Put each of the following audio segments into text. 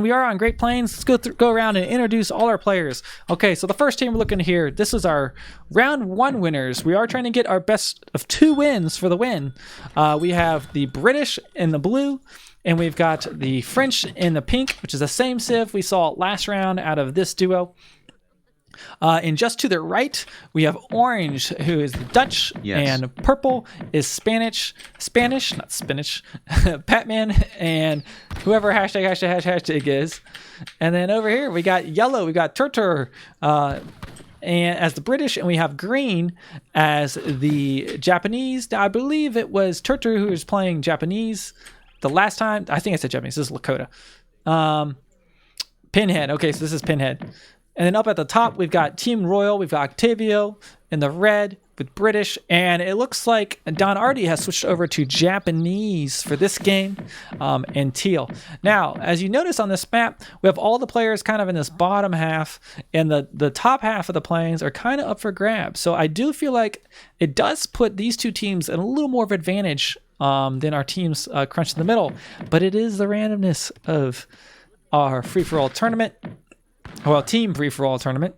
We are on Great Plains. Let's go around and introduce all our players. Okay, so the first team we're looking here, this is our round 1 winners. We are trying to get our best of 2 wins for the win. We have the British in the blue, and we've got the French in the pink, which is the same civ we saw last round out of this duo. And just to the right, we have orange, who is the Dutch, and purple is Spanish, not spinach, Patman, and whoever hashtag is. And then over here, we got yellow, we got Turtur, and as the British, and we have green as the Japanese. I believe it was Turtur who was playing Japanese the last time. I think I said Japanese. This is Lakota. Pinhead. Okay, so this is Pinhead. And then up at the top, we've got Team Royal. We've got Octavio in the red with British. And it looks like Don Artie has switched over to Japanese for this game, and teal. Now, as you notice on this map, we have all the players kind of in this bottom half. And the top half of the plains are kind of up for grabs. So I do feel like it does put these 2 teams in a little more of an advantage than our teams crunched in the middle. But it is the randomness of our free-for-all tournament. Well, team free-for-all tournament.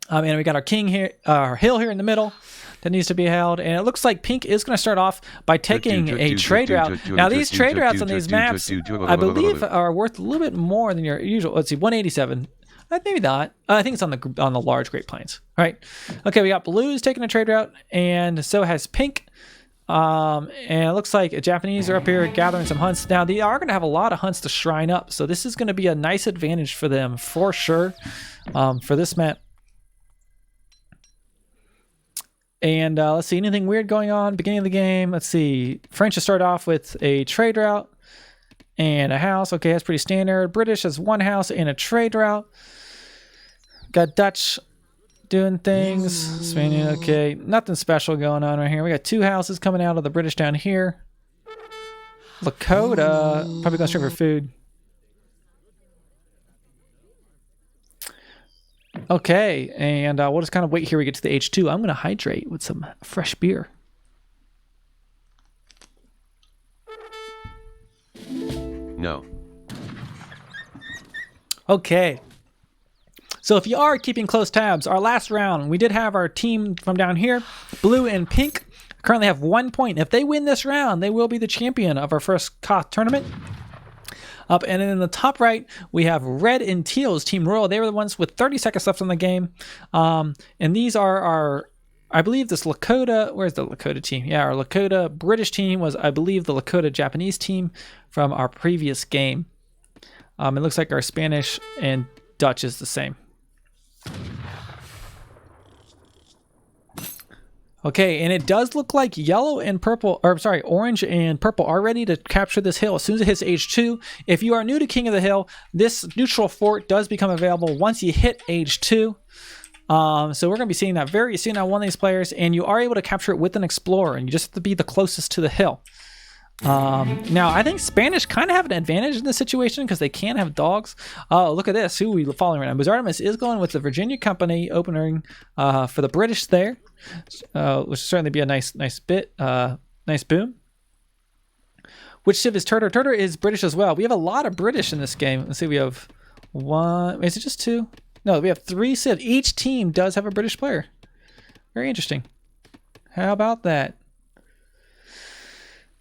And we got our king here, our hill here in the middle that needs to be held. And it looks like pink is going to start off by taking a trade route. Now, these trade routes on these maps, I believe, are worth a little bit more than your usual. Let's see, 187. Maybe not. I think it's on the large Great Plains. All right. Okay, we got blues taking a trade route, and so has pink. And it looks like Japanese are up here gathering some hunts. Now, they are going to have a lot of hunts to shrine up, so this is going to be a nice advantage for them for sure, for this map. And let's see, anything weird going on beginning of the game? Let's see, French has started off with a trade route and a house. Okay, that's pretty standard. British has 1 house and a trade route. Got Dutch doing things. Spain, okay, nothing special going on right here. We got 2 houses coming out of the British down here. Lakota probably going straight for food. Okay, and we'll just kind of wait here. We get to the H2. I'm going to hydrate with some fresh beer. No. Okay. So if you are keeping close tabs, our last round, we did have our team from down here, blue and pink, currently have 1 point. If they win this round, they will be the champion of our first KOTH tournament. Up and then in the top right, we have red and teal's Team Royal. They were the ones with 30 seconds left on the game. And these are our, I believe this Lakota, where's the Lakota team? Yeah, our Lakota British team was, I believe, the Lakota Japanese team from our previous game. It looks like our Spanish and Dutch is the same. Okay, and it does look like yellow and purple, or sorry, orange and purple are ready to capture this hill as soon as it hits age 2. If you are new to King of the Hill, this neutral fort does become available once you hit age 2. So we're going to be seeing that very soon on one of these players, and you are able to capture it with an explorer, and you just have to be the closest to the hill. Now, I think Spanish kind of have an advantage in this situation because they can have dogs. Oh, look at this. Who are we following right now? Mozartamus is going with the Virginia Company opening for the British there, which will certainly be a nice bit. Nice boom. Which civ is Turtur? Turtur is British as well. We have a lot of British in this game. Let's see, we have 1. Is it just 2? No, we have 3 civ. Each team does have a British player. Very interesting. How about that?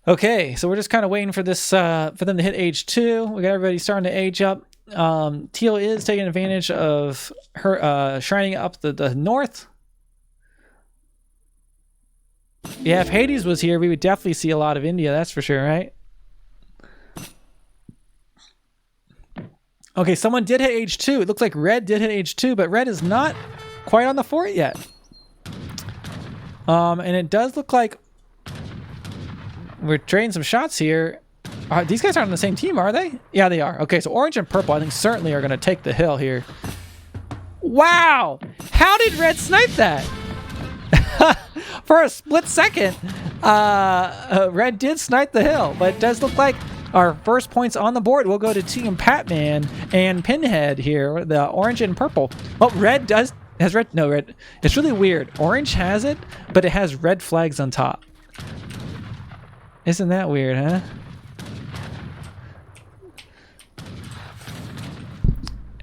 Okay, so we're just kind of waiting for this for them to hit age 2. We got everybody starting to age up. Teal is taking advantage of her shining up the north. Yeah, if Hades was here, we would definitely see a lot of India. That's for sure, right? Okay, someone did hit age 2. It looks like red did hit age 2, but red is not quite on the fort yet. And it does look like we're trading some shots here. These guys aren't on the same team, are they? Yeah, they are. Okay, so orange and purple, I think, certainly are going to take the hill here. Wow! How did red snipe that? For a split second, red did snipe the hill, but it does look like our first points on the board will go to Team Patman and Pinhead here, the orange and purple. Oh, red has red. No, red. It's really weird. Orange has it, but it has red flags on top. Isn't that weird, huh?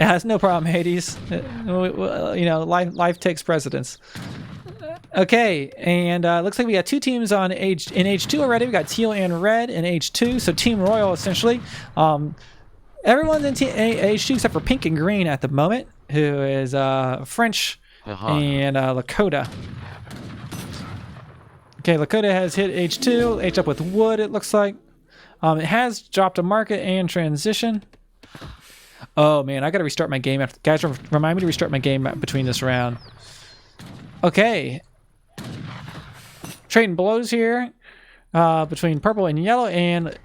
Yeah, it's no problem, Hades. You know, life takes precedence. Okay, and looks like we got two teams in H2 already. We got teal and red in H2, so Team Royal essentially. Everyone's in H2 except for pink and green at the moment, who is French and Lakota. Okay, Lakota has hit H2, H up with wood, it looks like. It has dropped a market and transition. Oh man, I gotta restart my game. Guys, remind me to restart my game between this round. Okay. Trading blows here between purple and yellow, and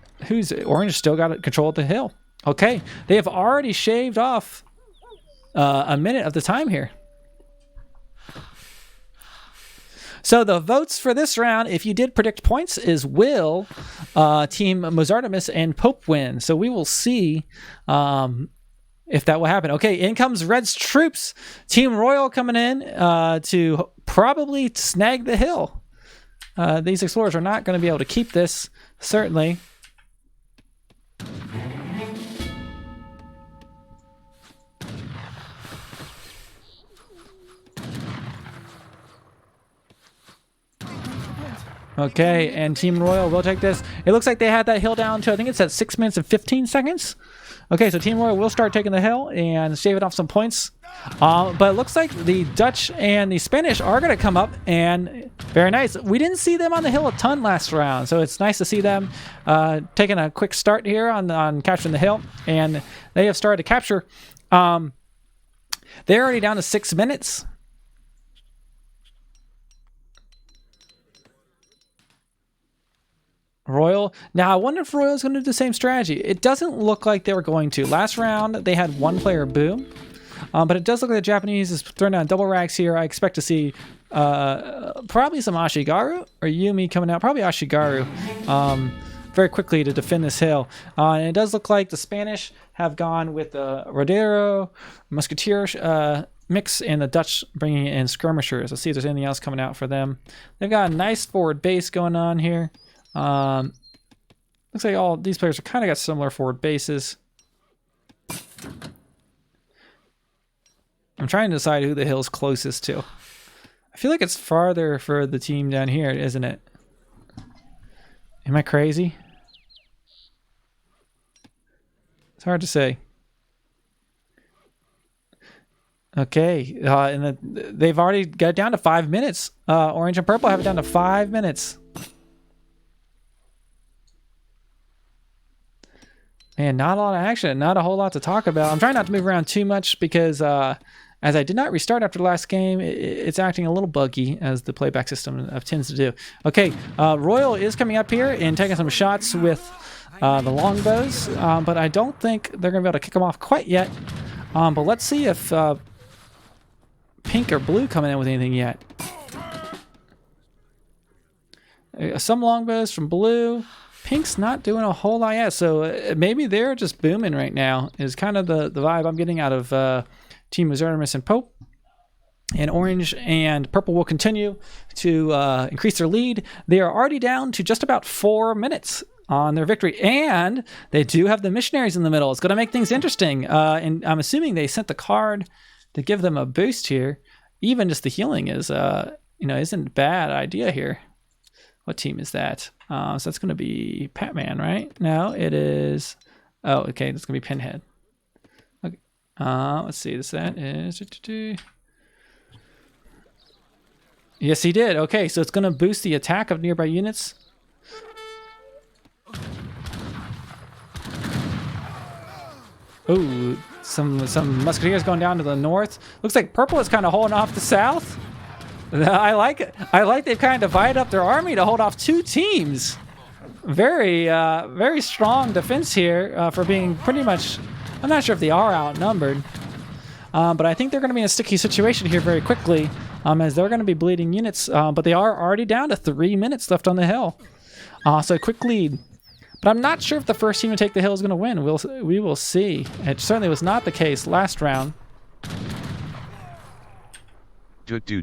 orange still got control of the hill. Okay, they have already shaved off a minute of the time here. So the votes for this round, if you did predict points, is will Team Mozartamus and Poup win. So we will see if that will happen. Okay, in comes Red's troops. Team Royal coming in to probably snag the hill. These explorers are not going to be able to keep this, certainly. Okay, and Team Royal will take this. It looks like they had that hill down to, I think it's at 6 minutes and 15 seconds. Okay, so Team Royal will start taking the hill and shaving off some points. But it looks like the Dutch and the Spanish are going to come up, and very nice. We didn't see them on the hill a ton last round, so it's nice to see them taking a quick start here on capturing the hill, and they have started to capture. They're already down to 6 minutes. Royal. Now, I wonder if Royal is going to do the same strategy. It doesn't look like they were going to. Last round, they had one player boom. But it does look like the Japanese is throwing down double racks here. I expect to see probably some Ashigaru or Yumi coming out. Probably Ashigaru very quickly to defend this hill. And it does look like the Spanish have gone with the Rodero, Musketeer mix, and the Dutch bringing in skirmishers. Let's see if there's anything else coming out for them. They've got a nice forward base going on here. Looks like all these players are kind of got similar forward bases. I'm trying to decide who the hill's closest to. I feel like it's farther for the team down here, isn't it? Am I crazy? It's hard to say. Okay, and they've already got down to 5 minutes. Orange and purple have it down to 5 minutes. And not a lot of action, not a whole lot to talk about. I'm trying not to move around too much because as I did not restart after the last game, it's acting a little buggy, as the playback system tends to do. Okay, Royal is coming up here and taking some shots with the longbows, but I don't think they're going to be able to kick them off quite yet. But let's see if pink or blue coming in with anything yet. Some longbows from blue. Pink's not doing a whole lot yet, so maybe they're just booming right now, is kind of the vibe I'm getting out of Team Mozartamus and Poup. And orange and purple will continue to increase their lead. They are already down to just about 4 minutes on their victory, and they do have the missionaries in the middle. It's going to make things interesting, and I'm assuming they sent the card to give them a boost here. Even just the healing is, isn't a bad idea here. What team is that? So that's going to be Patman, right? No, it is. Oh, okay. That's going to be Pinhead. Okay. Let's see. That is. Yes, he did. Okay, so it's going to boost the attack of nearby units. Ooh, some musketeers going down to the north. Looks like purple is kind of holding off the south. I like it. I like they've kind of divided up their army to hold off two teams. Very, very strong defense here for being pretty much. I'm not sure if they are outnumbered, but I think they're going to be in a sticky situation here very quickly, as they're going to be bleeding units. But they are already down to 3 minutes left on the hill, so a quick lead. But I'm not sure if the first team to take the hill is going to win. We will see. It certainly was not the case last round. Okay,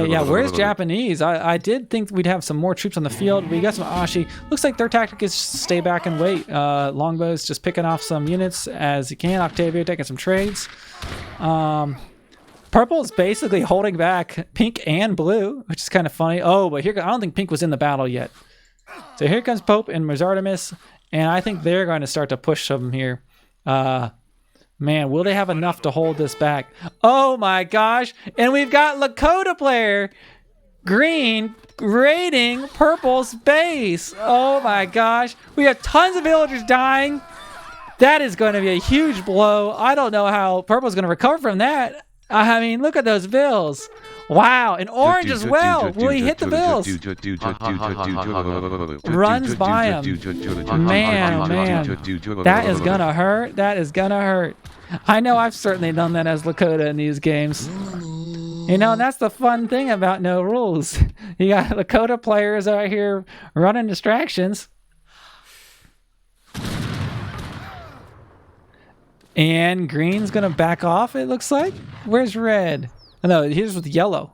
yeah, where's Japanese? I did think we'd have some more troops on the field. We got some Ashi. Looks like their tactic is stay back and wait. Longbow's just picking off some units as he can. Octavio taking some trades. Purple is basically holding back pink and blue, which is kind of funny. Oh, but here I don't think pink was in the battle yet. So here comes Poup and Mozartamus, and I think they're going to start to push them here. Man, will they have enough to hold this back? Oh my gosh! And we've got Lakota player green raiding purple's base. Oh my gosh! We have tons of villagers dying. That is going to be a huge blow. I don't know how purple's going to recover from that. I mean, look at those bills. Wow, and orange as well. Will he hit the bills? Runs by him. Man, oh man. That is going to hurt. That is going to hurt. I know I've certainly done that as Lakota in these games. You know, and that's the fun thing about no rules. You got Lakota players out here running distractions. And green's going to back off, it looks like. Where's red? Oh, no, here's with yellow.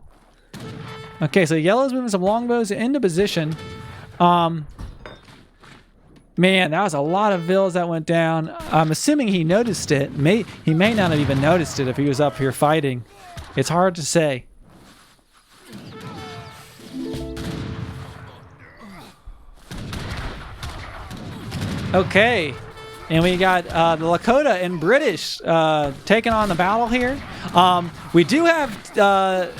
Okay, so yellow's moving some longbows into position. Man, that was a lot of vills that went down. I'm assuming he noticed it. He may not have even noticed it if he was up here fighting. It's hard to say. Okay. And we got the Lakota and British taking on the battle here. We do have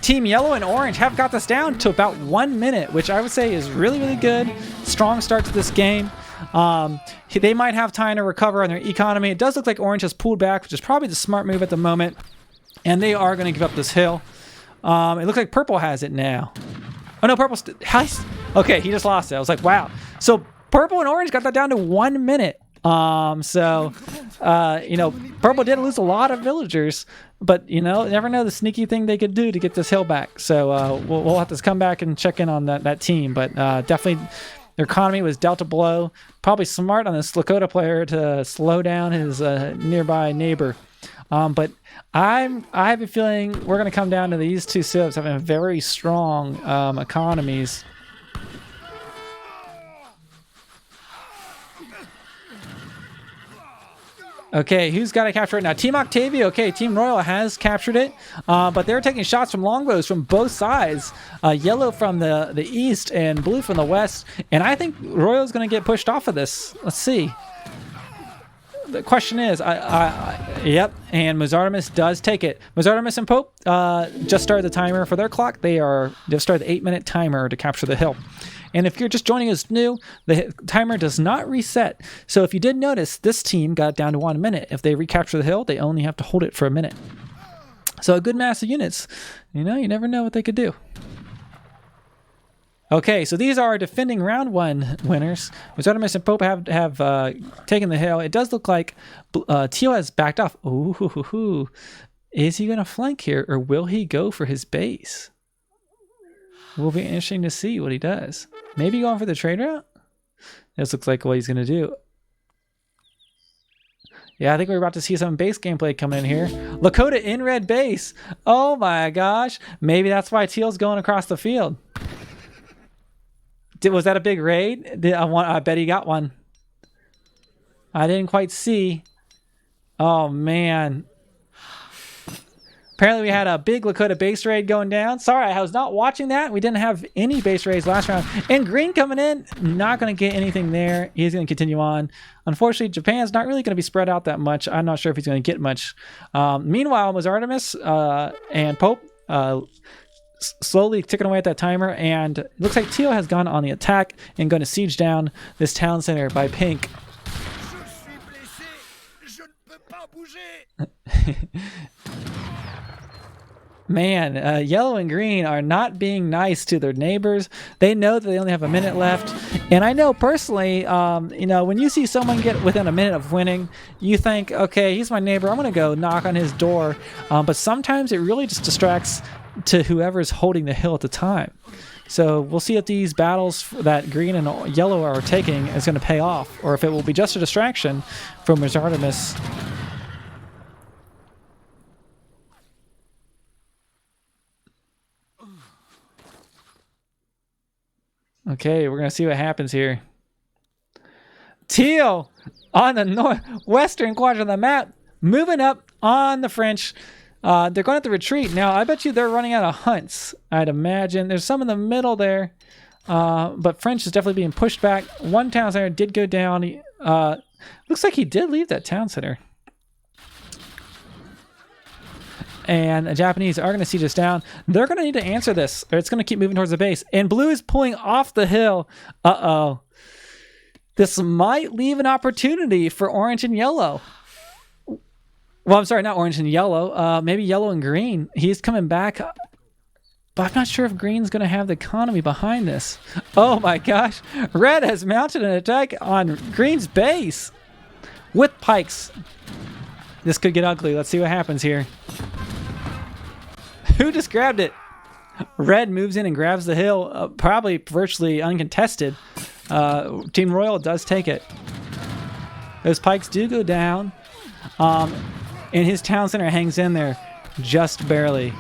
Team Yellow and Orange have got this down to about 1 minute, which I would say is really, really good. Strong start to this game. They might have time to recover on their economy. It does look like Orange has pulled back, which is probably the smart move at the moment. And they are going to give up this hill. It looks like Purple has it now. Oh, no, Purple... Okay, he just lost it. I was like, wow. So Purple and Orange got that down to 1 minute. You know, Purple did lose a lot of villagers, but you know, never know the sneaky thing they could do to get this hill back. So we'll have to come back and check in on that team. But definitely, their economy was dealt a blow. Probably smart on this Lakota player to slow down his nearby neighbor. But I have a feeling we're going to come down to these two civs having very strong economies. Okay, who's got to capture it now? Team Octavio. Okay, Team Royal has captured it, but they're taking shots from longbows from both sides. Yellow from the east and blue from the west. And I think Royal's going to get pushed off of this. Let's see. The question is, yep, and Mozartamus does take it. Mozartamus and Poup just started the timer for their clock. They've started the 8-minute timer to capture the hill. And if you're just joining us new, the timer does not reset. So if you did notice, this team got down to 1 minute. If they recapture the hill, they only have to hold it for a minute. So a good mass of units. You know, you never know what they could do. Okay, so these are our defending round one winners. Mozartamus and Poup have taken the hill. It does look like Teal has backed off. Ooh, is he going to flank here, or will he go for his base? Will be interesting to see what he does. Maybe going for the trade route? This looks like what he's going to do. Yeah, I think we're about to see some base gameplay come in here. Lakota in red base. Oh my gosh. Maybe that's why Teal's going across the field. Was that a big raid? I bet he got one. I didn't quite see. Oh, man. Apparently, we had a big Lakota base raid going down. Sorry, I was not watching that. We didn't have any base raids last round. And green coming in, not going to get anything there. He's going to continue on. Unfortunately, Japan's not really going to be spread out that much. I'm not sure if he's going to get much. Meanwhile, Mozartamus and Poup slowly ticking away at that timer, and it looks like Teal has gone on the attack and going to siege down this town center by pink. Man, yellow and green are not being nice to their neighbors. They know that they only have a minute left. And I know personally, you know, when you see someone get within a minute of winning, you think, okay, he's my neighbor. I'm going to go knock on his door. But sometimes it really just distracts to whoever's holding the hill at the time. So we'll see if these battles that green and yellow are taking is going to pay off, or if it will be just a distraction from Mozartamus. Okay, we're gonna see what happens here. Teal on the northwestern quadrant of the map, moving up on the French. They're going to have to retreat. Now, I bet you they're running out of hunts, I'd imagine. There's some in the middle there, but French is definitely being pushed back. One town center did go down. Looks like he did leave that town center. And the Japanese are going to siege us down. They're going to need to answer this, or it's going to keep moving towards the base. And blue is pulling off the hill. Uh-oh. This might leave an opportunity for orange and yellow. Well, I'm sorry, not orange and yellow. Maybe yellow and green. He's coming back. But I'm not sure if green's going to have the economy behind this. Oh my gosh. Red has mounted an attack on green's base with pikes. This could get ugly. Let's see what happens here. Who just grabbed it? Red moves in and grabs the hill, probably virtually uncontested. Team Royal does take it. Those pikes do go down. And his town center hangs in there just barely.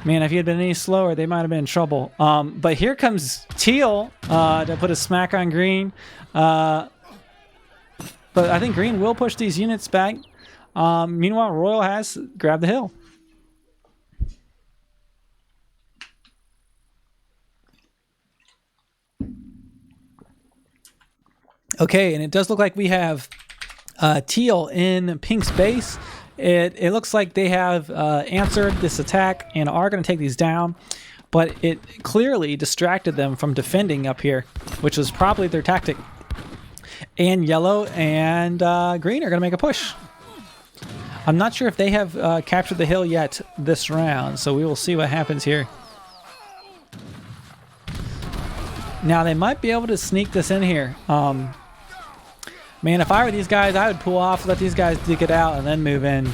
Man, if he had been any slower, they might have been in trouble. But here comes Teal to put a smack on green. But I think green will push these units back. Meanwhile, Royal has grabbed the hill. Okay, and it does look like we have Teal in Pink's base. It looks like they have answered this attack and are going to take these down, but it clearly distracted them from defending up here, which was probably their tactic. And yellow and green are going to make a push. I'm not sure if they have captured the hill yet this round, so we will see what happens here. Now, they might be able to sneak this in here. Man, if I were these guys, I would pull off, let these guys dig it out, and then move in.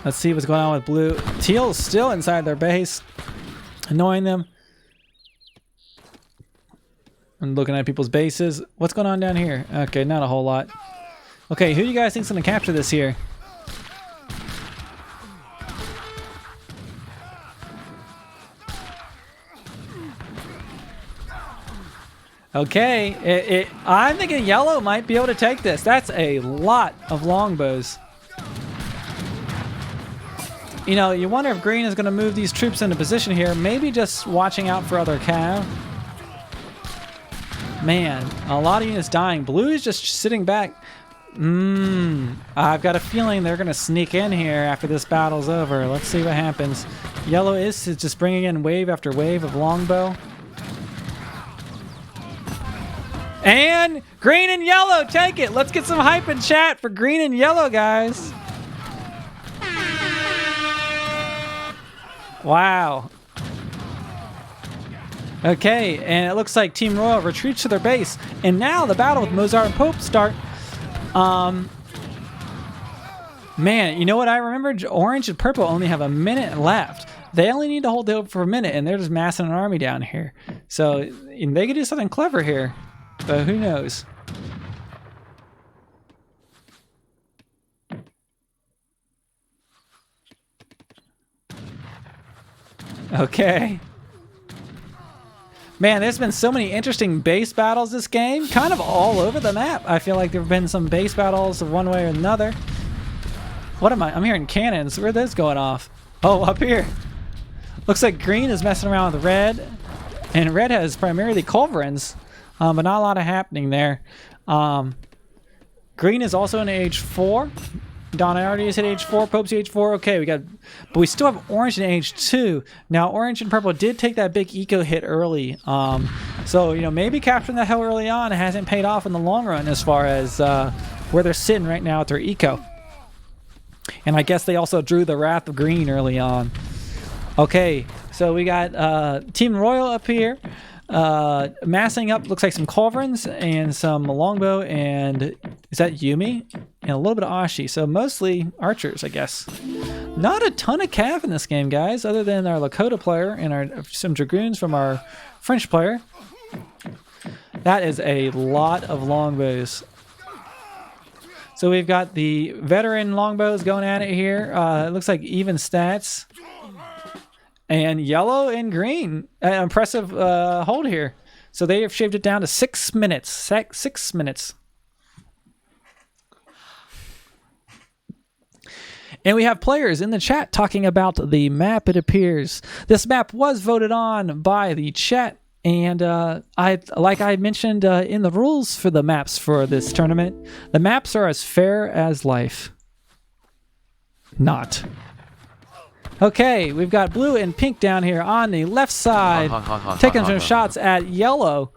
Let's see what's going on with blue. Teal is still inside their base, annoying them. I'm looking at people's bases. What's going on down here? Okay, not a whole lot. Okay, who do you guys think is going to capture this here? Okay, I'm thinking yellow might be able to take this. That's a lot of longbows. You know, you wonder if green is going to move these troops into position here. Maybe just watching out for other cav. Man, a lot of units dying. Blue is just sitting back. I've got a feeling they're going to sneak in here after this battle's over. Let's see what happens. Yellow is just bringing in wave after wave of longbow. And green and yellow, take it. Let's get some hype in chat for green and yellow, guys. Wow. Okay, and it looks like Team Royal retreats to their base. And now the battle with Mozart and Poup start. Man, you know what I remember? Orange and purple only have a minute left. They only need to hold it for a minute, and they're just massing an army down here. So they could do something clever here. But who knows? Okay. Man, there's been so many interesting base battles this game. Kind of all over the map. I feel like there have been some base battles of one way or another. What am I? I'm hearing cannons. Where are those going off? Oh, up here. Looks like green is messing around with red. And red has primarily culverins. But not a lot of happening there. Green is also in age 4. Don Artie is at age 4. Pope's age 4. Okay, but we still have orange in age 2. Now, orange and purple did take that big eco hit early. So, you know, maybe capturing that hill early on hasn't paid off in the long run as far as where they're sitting right now at their eco. And I guess they also drew the Wrath of Green early on. Okay, so we got Team Royal up here. Massing up, looks like some culverins and some longbow, and is that Yumi? And a little bit of Ashi, so mostly archers, I guess. Not a ton of cav in this game, guys, other than our Lakota player and some dragoons from our French player. That is a lot of longbows. So we've got the veteran longbows going at it here. It looks like even stats. And yellow and green. Impressive hold here. So they have shaved it down to 6 minutes. 6 minutes. And we have players in the chat talking about the map, it appears. This map was voted on by the chat. And like I mentioned in the rules for the maps for this tournament, the maps are as fair as life. Not. Okay, we've got blue and pink down here on the left side, taking some shots at yellow.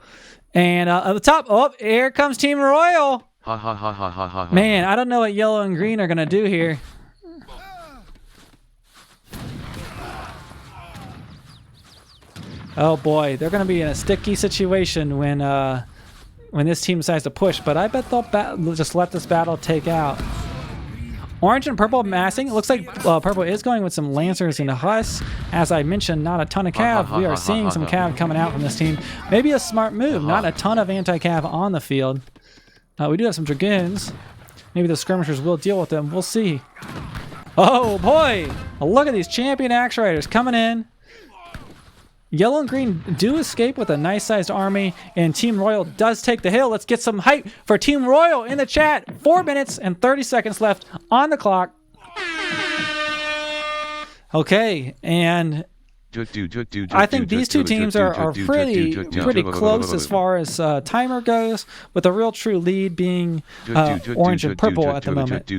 And at the top, oh, here comes Team Royal. Man, I don't know what yellow and green are going to do here. Oh boy, they're going to be in a sticky situation when this team decides to push, but I bet they'll just let this battle take out. Orange and purple massing. It looks like purple is going with some Lancers and Huss. As I mentioned, not a ton of cav. We are seeing some cav coming out from this team. Maybe a smart move. Not a ton of anti-cav on the field. We do have some Dragoons. Maybe the skirmishers will deal with them. We'll see. Oh boy! Look at these champion Axe Riders coming in. Yellow and green do escape with a nice-sized army, and Team Royal does take the hill. Let's get some hype for Team Royal in the chat. 4 minutes and 30 seconds left on the clock. Okay, and I think these two teams are pretty close as far as timer goes, with a real true lead being orange and purple at the moment.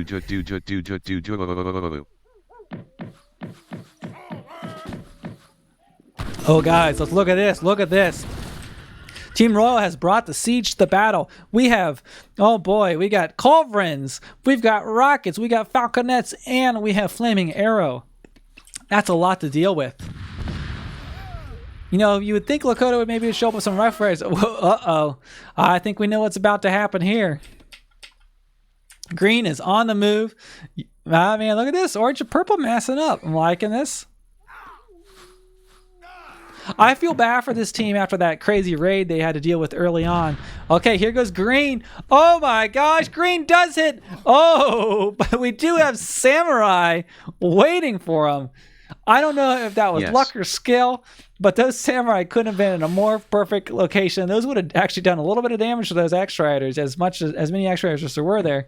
Oh, guys, let's look at this. Look at this. Team Royal has brought the siege to the battle. We have, oh boy, we got culverins, we've got rockets, we got falconets, and we have flaming arrow. That's a lot to deal with. You know, you would think Lakota would maybe show up with some Rough Riders. Uh-oh. I think we know what's about to happen here. Green is on the move. Ah, man, look at this. Orange and purple massing up. I'm liking this. I feel bad for this team after that crazy raid they had to deal with early on. Okay, here goes green. Oh my gosh, green does hit. Oh, but we do have samurai waiting for him. I don't know if that was luck or skill, but those samurai couldn't have been in a more perfect location. Those would have actually done a little bit of damage to those Axe Riders, as many Axe Riders as there were there.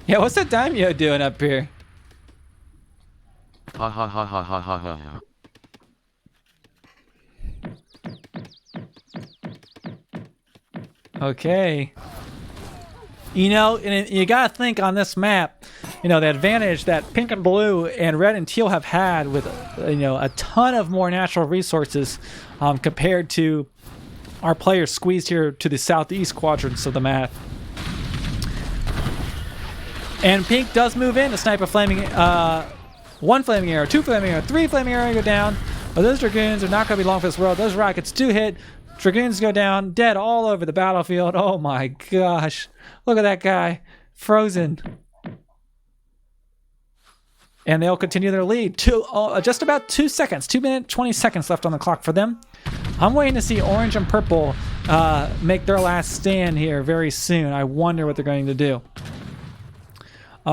Yeah, what's that daimyo doing up here? Ha ha ha ha ha ha ha. Okay. You know, and you gotta think on this map, you know, the advantage that pink and blue and red and teal have had with, you know, a ton of more natural resources compared to our players squeezed here to the southeast quadrants of the map. And pink does move in to snipe a flaming, one flaming arrow, two flaming arrow, three flaming arrow go down. But those Dragoons are not going to be long for this world. Those rockets do hit. Dragoons go down, dead all over the battlefield. Oh my gosh. Look at that guy. Frozen. And they'll continue their lead. Just about 2 seconds. 2 minutes, 20 seconds left on the clock for them. I'm waiting to see orange and purple make their last stand here very soon. I wonder what they're going to do.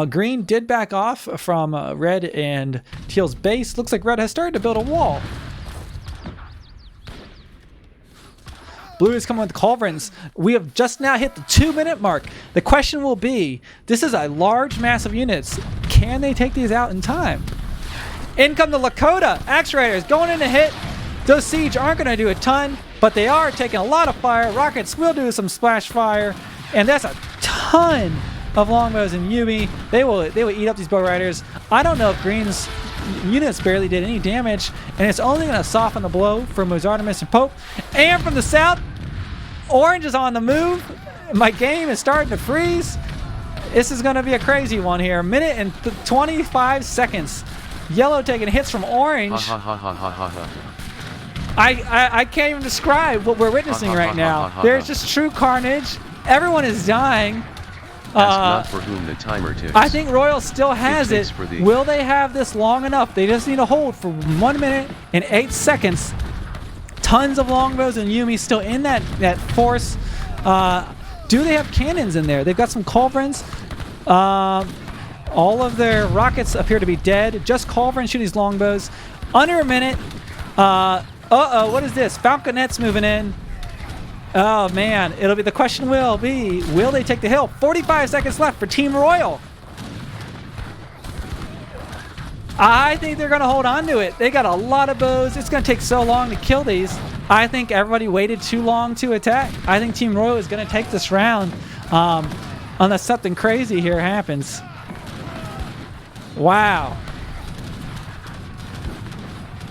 Green did back off from red and teal's base. Looks like red has started to build a wall. Blue is coming with culverins. We have just now hit the 2-minute mark. The question will be, this is a large mass of units. Can they take these out in time? In come the Lakota Axe Riders going in to hit. Those siege aren't going to do a ton, but they are taking a lot of fire. Rockets will do some splash fire, and that's a ton of longbows and Yumi. They will eat up these bow riders. I don't know if Green's units barely did any damage, and it's only going to soften the blow for Mozartamus and Poup. And from the south, Orange is on the move. My game is starting to freeze. This is going to be a crazy one here. A minute and 25 seconds. Yellow taking hits from Orange. I can't even describe what we're witnessing right now. There's just true carnage. Everyone is dying. Ask not for whom the timer ticks. I think Royal still has it. Will they have this long enough? They just need to hold for 1 minute and 8 seconds. Tons of longbows and Yumi still in that force. Do they have cannons in there? They've got some culverins. All of their rockets appear to be dead. Just culverins shooting these longbows. Under a minute. Uh-oh, what is this? Falconets moving in. Oh, man. The question will be, will they take the hill? 45 seconds left for Team Royal. I think they're going to hold on to it. They got a lot of bows. It's going to take so long to kill these. I think everybody waited too long to attack. I think Team Royal is going to take this round unless something crazy here happens. Wow.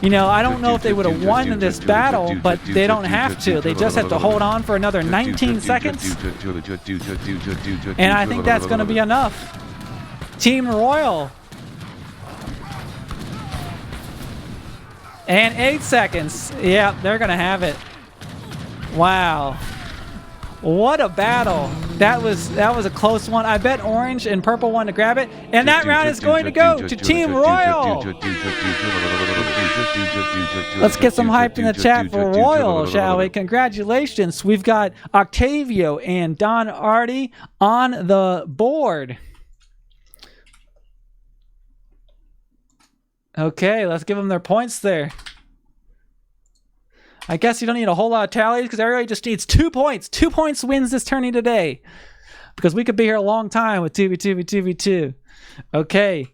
You know, I don't know if they would have won this battle, but they don't have to. They just have to hold on for another 19 seconds. And I think that's going to be enough. Team Royal. And 8 seconds. Yeah, they're going to have it. Wow. What a battle. That was a close one. I bet orange and purple won to grab it. And that round is going to go to Team Royal. Let's get some hype in the chat for Royal, shall we? Congratulations. We've got Octavio and Don Artie on the board. Okay, let's give them their points there. I guess you don't need a whole lot of tallies because everybody just needs 2 points. 2 points wins this tourney today. Because we could be here a long time with 2v2v2v2. Okay.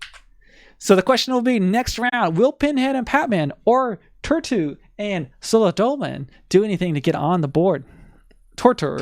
So the question will be next round, will Pinhead and Patman or Turtur and Solodoloman do anything to get on the board? Turtur.